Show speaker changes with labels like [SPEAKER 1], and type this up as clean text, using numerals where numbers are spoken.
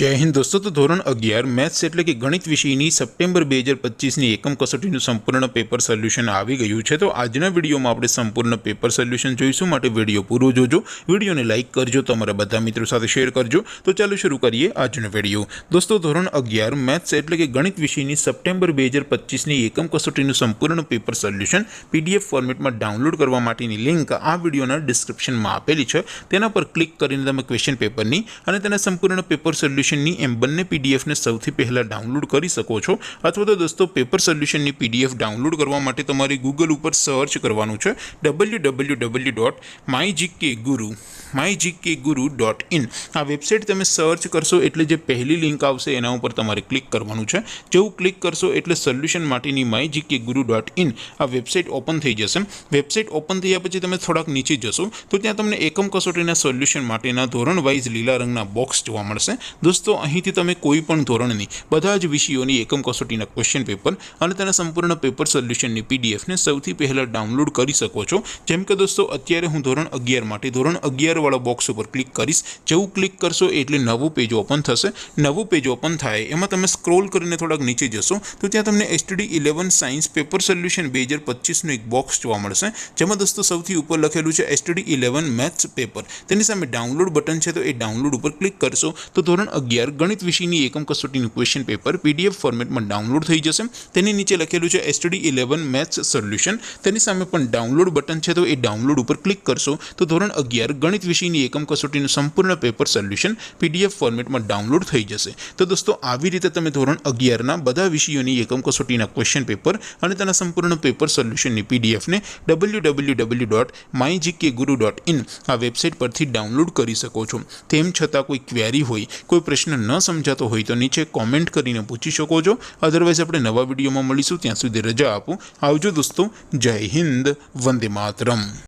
[SPEAKER 1] जय हिंद दोस्तों। तो धोरण 11 मैथ्स एटले कि गणित विषयनी सप्टेम्बर 2025 ની એકમ કસોટીનું સંપૂર્ણ પેપર સોલ્યુશન આવી ગયું છે। તો આજના વિડીયોમાં આપણે સંપૂર્ણ પેપર સોલ્યુશન જોઈશું, માટે વિડીયો પૂરો જોજો, વિડીયોને લાઇક કરજો, તમારા બધા મિત્રો સાથે શેર કરજો। તો ચાલો શરૂ કરીએ આજનો વિડીયો। दोस्तों ધોરણ 11 मैथ्स एटले कि गणित विषयनी सप्टेम्बर 2025 ની એકમ કસોટીનું સંપૂર્ણ પેપર સોલ્યુશન PDF ફોર્મેટમાં ડાઉનલોડ કરવા માટેની લિંક આ વિડીયોના ડિસ્ક્રિપ્શનમાં આપેલી છે। તેના પર ક્લિક કરીને તમે ક્વેશ્ચન પેપરની અને તેના સંપૂર્ણ પેપર સોલ્યુશનની એમ બંને PDF ને સૌથી પહેલા ડાઉનલોડ કરી શકો છો। અથવા તો દોસ્તો પેપર સોલ્યુશનની PDF ડાઉનલોડ કરવા માટે તમારે ગૂગલ ઉપર સર્ચ કરવાનું છે www.mygkguru.in। આ વેબસાઇટ તમે સર્ચ કરશો એટલે જે પહેલી લિંક આવશે એના ઉપર તમારે ક્લિક કરવાનું છે। જેવું ક્લિક કરશો એટલે સોલ્યુશન માટેની mygkguru.in આ વેબસાઇટ ઓપન થઈ જશે। વેબસાઇટ ઓપન થયા પછી તમે થોડાક નીચે જશો તો ત્યાં તમને એકમ કસોટીના સોલ્યુશન માટેના ધોરણ વાઇઝ લીલા રંગના બોક્સ જોવા મળશે। दोस्तों અહીંથી તમે કોઈ પણ ધોરણની બધા જ વિષયોની એકમ કસોટીના ક્વેશ્ચન પેપર અને તેના સંપૂર્ણ પેપર સોલ્યુશનની PDF ને સૌથી પહેલા ડાઉનલોડ કરી શકો છો। જેમ કે દોસ્તો અત્યારે હું ધોરણ 11 માટે ધોરણ 11 વાળા બોક્સ ઉપર ક્લિક કરીશ। જેવું ક્લિક કરશો એટલે નવું પેજ ઓપન થશે। નવું પેજ ઓપન થાય એમાં તમે સ્ક્રોલ કરીને થોડાક નીચે જશો તો ત્યાં તમને STD11 સાયન્સ પેપર સોલ્યુશન 2025 નું એક બોક્સ જોવા મળશે, જેમાં દોસ્તો સૌથી ઉપર લખેલું છે STD11 મેથ્સ પેપર। તેની સામે ડાઉનલોડ બટન છે, તો એ ડાઉનલોડ ઉપર ક્લિક કરશો તો ધોરણ 11 ગણિત વિષયની એકમ કસોટીનું ક્વેશ્ચન પેપર PDF ફોર્મેટમાં ડાઉનલોડ થઈ જશે। તેની નીચે લખેલું છે STD11 મેથ્સ સોલ્યુશન, તેની સામે પણ ડાઉનલોડ બટન છે, તો એ ડાઉનલોડ ઉપર ક્લિક કરશો તો ધોરણ 11 ગણિત વિષયની એકમ કસોટીનું સંપૂર્ણ પેપર સોલ્યુશન PDF ફોર્મેટમાં ડાઉનલોડ થઈ જશે। તો દોસ્તો આવી રીતે તમે ધોરણ 11 ના બધા વિષયોની એકમ કસોટીના ક્વેશ્ચન પેપર અને તેના સંપૂર્ણ પેપર સોલ્યુશનની PDF ને www.mygkguru.in આ વેબસાઇટ પરથી ડાઉનલોડ કરી શકો છો। તેમ છતાં કોઈ ક્વેરી હોય, કોઈ પ્રશ્ન ન સમજાતો હોય તો નીચે કોમેન્ટ કરીને પૂછી શકો છો। અધરવાઇઝ આપણે નવા વિડીયોમાં મળીશું, ત્યાં સુધી રજા આપો। આવજો દોસ્તો, જય હિન્દ, વંદે માતરમ।